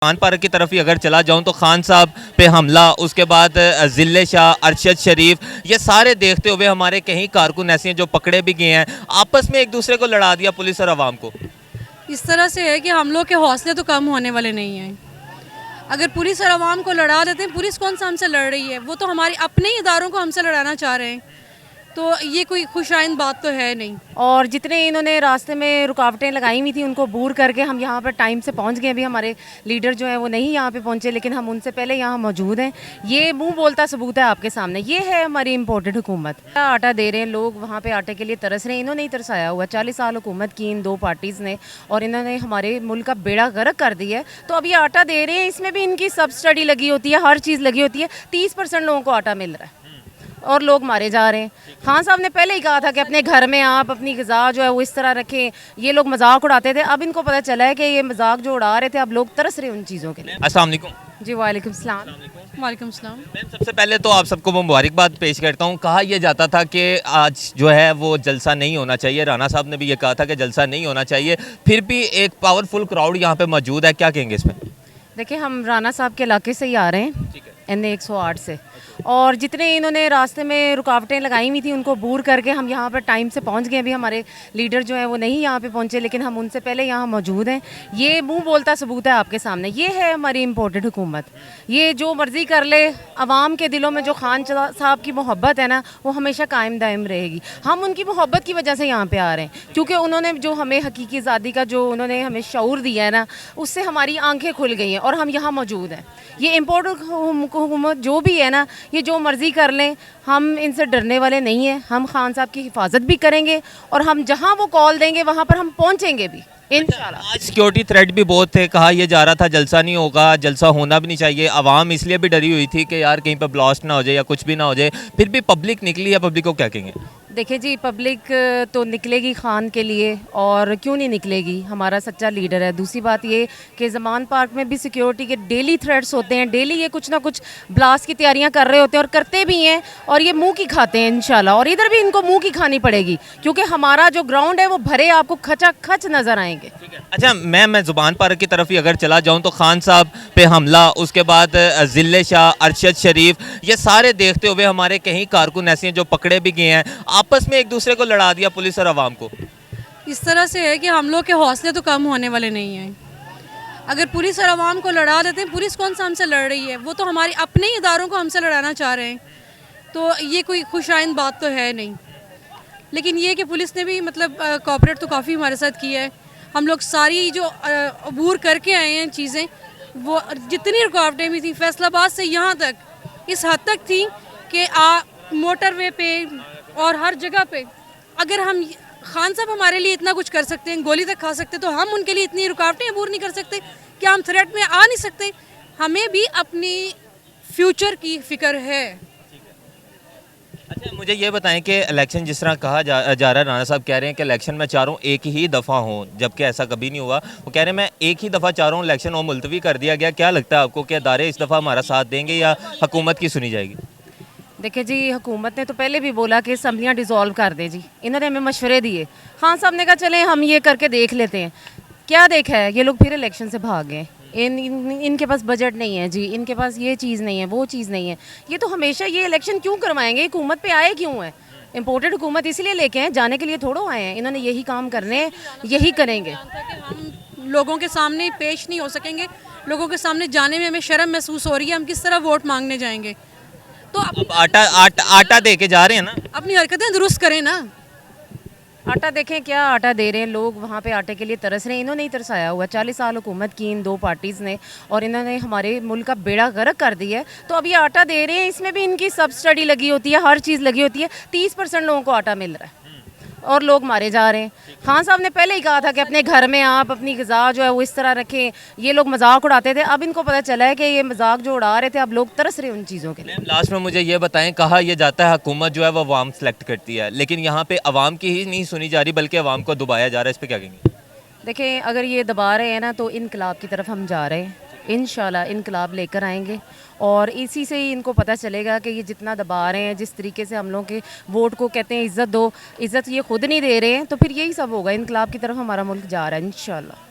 Khan park की तरफ ही अगर चला जाऊं तो खान साहब पे हमला, उसके बाद जिले शाह, अरशद शरीफ, ये सारे देखते हुए हमारे कहीं कारकुन ऐसे हैं जो पकड़े भी गए हैं। आपस में एक दूसरे को लड़ा दिया पुलिस और आवाम को। इस तरह से है कि हम लोग के हौसले तो कम होने वाले नहीं हैं। अगर पुलिस और आवाम को लड़ा देते हैं, पुलिस कौन सा हमसे लड़ रही है, वो तो हमारी अपने ही इदारों को हमसे लड़ाना चाह रहे हैं, तो ये कोई खुशाइंद बात तो है नहीं। और जितने इन्होंने रास्ते में रुकावटें लगाई हुई थी उनको दूर करके हम यहाँ पर टाइम से पहुँच गए। अभी हमारे लीडर जो हैं वो नहीं यहाँ पे पहुँचे, लेकिन हम उनसे पहले यहाँ मौजूद हैं। ये मुंह बोलता सबूत है आपके सामने। ये है हमारी इम्पोर्टेड हुकूमत। आटा दे रहे हैं लोग, वहाँ पे आटे के लिए तरस रहे हैं। इन्होंने ही तरसाया हुआ 40 साल हुकूमत की इन दो पार्टीज़ ने, और इन्होंने हमारे मुल्क का बेड़ा गर्क कर दिया है। तो अभी आटा दे रहे हैं, इसमें भी इनकी सब स्टडी लगी होती है, हर चीज़ लगी होती है। 30% लोगों को आटा मिल रहा है और लोग मारे जा रहे हैं। खान साहब ने पहले ही कहा था कि अपने घर में आप अपनी ग़िज़ा जो है वो इस तरह रखें। ये लोग मजाक उड़ाते थे, अब इनको पता चला है कि ये मजाक जो उड़ा रहे थे अब लोग तरस रहे हैं उन चीज़ों के लिए। अस्सलाम वालेकुम। जी वालेकुम सलाम। वालेकुम सलाम। मैम, सबसे पहले तो आप सबको मुबारकबाद पेश करता हूँ। कहा यह जाता था कि आज जो है वो जलसा नहीं होना चाहिए, राना साहब ने भी ये कहा था कि जलसा नहीं होना चाहिए, फिर भी एक पावरफुल क्राउड यहाँ पे मौजूद है, क्या कहेंगे इसमें? देखिए, हम राना साहब के इलाके से ही आ रहे हैं, NA 108 से, और जितने इन्होंने रास्ते में रुकावटें लगाई हुई थी उनको दूर करके हम यहाँ पर टाइम से पहुँच गए। अभी हमारे लीडर जो हैं वो नहीं यहाँ पे पहुँचे, लेकिन हम उनसे पहले यहाँ मौजूद हैं। ये मुंह बोलता सबूत है आपके सामने। ये है हमारी इम्पोर्टेड हुकूमत। ये जो मर्ज़ी कर ले, आवाम के दिलों में जो खान साहब की मोहब्बत है ना, वो हमेशा कायम दायम रहेगी। हम उनकी मोहब्बत की वजह से यहाँ पर आ रहे हैं, क्योंकि उन्होंने जो हमें हकीकी आज़ादी का जो उन्होंने हमें शऊर दिया है ना, उससे हमारी आंखें खुल गई हैं और हम यहाँ मौजूद हैं। ये इम्पोर्टेड हुकूमत जो भी है ना, ये जो मर्ज़ी कर लें, हम इनसे डरने वाले नहीं हैं। हम खान साहब की हिफाजत भी करेंगे और हम जहां वो कॉल देंगे वहां पर हम पहुंचेंगे भी इंशाल्लाह। आज सिक्योरिटी थ्रेट भी बहुत थे, कहा यह जा रहा था जलसा नहीं होगा, जलसा होना भी नहीं चाहिए। आवाम इसलिए भी डरी हुई थी कि यार कहीं पर ब्लास्ट ना हो जाए या कुछ भी ना हो जाए, फिर भी पब्लिक निकली है। पब्लिक को क्या कहेंगे? देखिए जी, पब्लिक तो निकलेगी खान के लिए, और क्यों नहीं निकलेगी, हमारा सच्चा लीडर है। दूसरी बात ये कि ज़मान पार्क में भी सिक्योरिटी के डेली थ्रेट्स होते हैं, डेली ये कुछ ना कुछ ब्लास्ट की तैयारियां कर रहे होते हैं और करते भी हैं, और ये मुंह की खाते हैं इंशाल्लाह। और इधर भी इनको मुंह की खानी पड़ेगी, क्योंकि हमारा जो ग्राउंड है वो भरे आपको खचा खच नज़र आएंगे। अच्छा मैं ज़ुबान पार्क की तरफ ही अगर चला जाऊँ तो खान साहब पे हमला, उसके बाद जिले शाह, अरशद शरीफ, ये सारे देखते हुए हमारे कहीं कारकुन ऐसे हैं जो पकड़े भी गए हैं। आपस में एक दूसरे को लड़ा दिया पुलिस और आवाम को। इस तरह से है कि हम लोग के हौसले तो कम होने वाले नहीं हैं। अगर पुलिस और आवाम को लड़ा देते हैं, पुलिस कौन सा हमसे लड़ रही है, वो तो हमारी अपने ही इदारों को हमसे लड़ाना चाह रहे हैं, तो ये कोई खुशाइंद बात तो है नहीं। लेकिन ये कि पुलिस ने भी मतलब कोऑपरेट तो काफ़ी हमारे साथ किया है। हम लोग सारी जो अबूर करके आए हैं चीज़ें, वो जितनी रुकावटें भी थी फैसलाबाद से यहाँ तक इस हद तक थी कि मोटरवे पे और हर जगह पे, अगर हम खान साहब हमारे लिए इतना कुछ कर सकते हैं, गोली तक खा सकते, तो हम उनके लिए इतनी रुकावटें अबूर नहीं कर सकते? क्या हम थ्रेट में आ नहीं सकते? हमें भी अपनी फ्यूचर की फिक्र है। अच्छा, मुझे ये बताएं कि इलेक्शन जिस तरह कहा जा रहा है, राना साहब कह रहे हैं कि इलेक्शन मैं चाह रहा हूँ एक ही दफ़ा हो, जबकि ऐसा कभी नहीं हुआ। वो कह रहे हैं मैं एक ही दफ़ा चाह रहा हूँ इलेक्शन हो, मुलतवी कर दिया गया। क्या लगता है आपको कि अदारे इस दफ़ा हमारा साथ देंगे या हुकूमत की सुनी जाएगी? देखिए जी, हुकूमत ने तो पहले भी बोला कि असम्बलियाँ डिज़ोल्व कर दे जी। इन्होंने हमें मशवरे दिए। खान साहब ने कहा चलें हम ये करके देख लेते हैं। क्या देखा है, ये लोग फिर इलेक्शन से भाग गए। इनके पास बजट नहीं है जी, इनके पास ये चीज़ नहीं है, वो चीज़ नहीं है। ये तो हमेशा ये इलेक्शन क्यों करवाएंगे? हुकूमत पे आए क्यों है? इम्पोर्टेड हुकूमत इसलिए लेके हैं, जाने के लिए थोड़ो आए हैं। इन्होंने यही काम करने हैं, यही करेंगे। हम लोगों के सामने पेश नहीं हो सकेंगे, लोगों के सामने जाने में हमें शर्म महसूस हो रही है। हम किस तरह वोट मांगने जाएंगे? तो अब आटा दे के जा रहे हैं ना, अपनी हरकतें दुरुस्त करें ना। आटा देखें, क्या आटा दे रहे हैं लोग, वहाँ पे आटे के लिए तरस रहे हैं। इन्होंने ही तरसाया हुआ 40 साल हुकूमत की इन दो पार्टीज़ ने, और इन्होंने हमारे मुल्क का बेड़ा गर्क कर दिया है। तो अभी आटा दे रहे हैं, इसमें भी इनकी सब स्टडी लगी होती है, हर चीज़ लगी होती है। 30% लोगों को आटा मिल रहा है और लोग मारे जा रहे हैं। खान साहब ने पहले ही कहा था कि अपने घर में आप अपनी ग़िज़ा जो है वो इस तरह रखें। ये लोग मजाक उड़ाते थे, अब इनको पता चला है कि ये मजाक जो उड़ा रहे थे अब लोग तरस रहे हैं उन चीज़ों के लिए। लास्ट में मुझे ये बताएं, कहा यह जाता है हुकूमत जो है वो अवाम सेलेक्ट करती है, लेकिन यहाँ पे अवाम की ही नहीं सुनी जा रही बल्कि अवाम को दबाया जा रहा है। इस पर क्या कहेंगे? देखें, अगर ये दबा रहे हैं ना तो इनकलाब की तरफ हम जा रहे हैं। इंशाल्लाह इनकलाब लेकर आएंगे, और इसी से ही इनको पता चलेगा कि ये जितना दबा रहे हैं, जिस तरीके से हम लोग के वोट को कहते हैं इज़्ज़त दो, इज़्ज़त ये खुद नहीं दे रहे हैं, तो फिर यही सब होगा। इनकलाब की तरफ हमारा मुल्क जा रहा है इंशाल्लाह।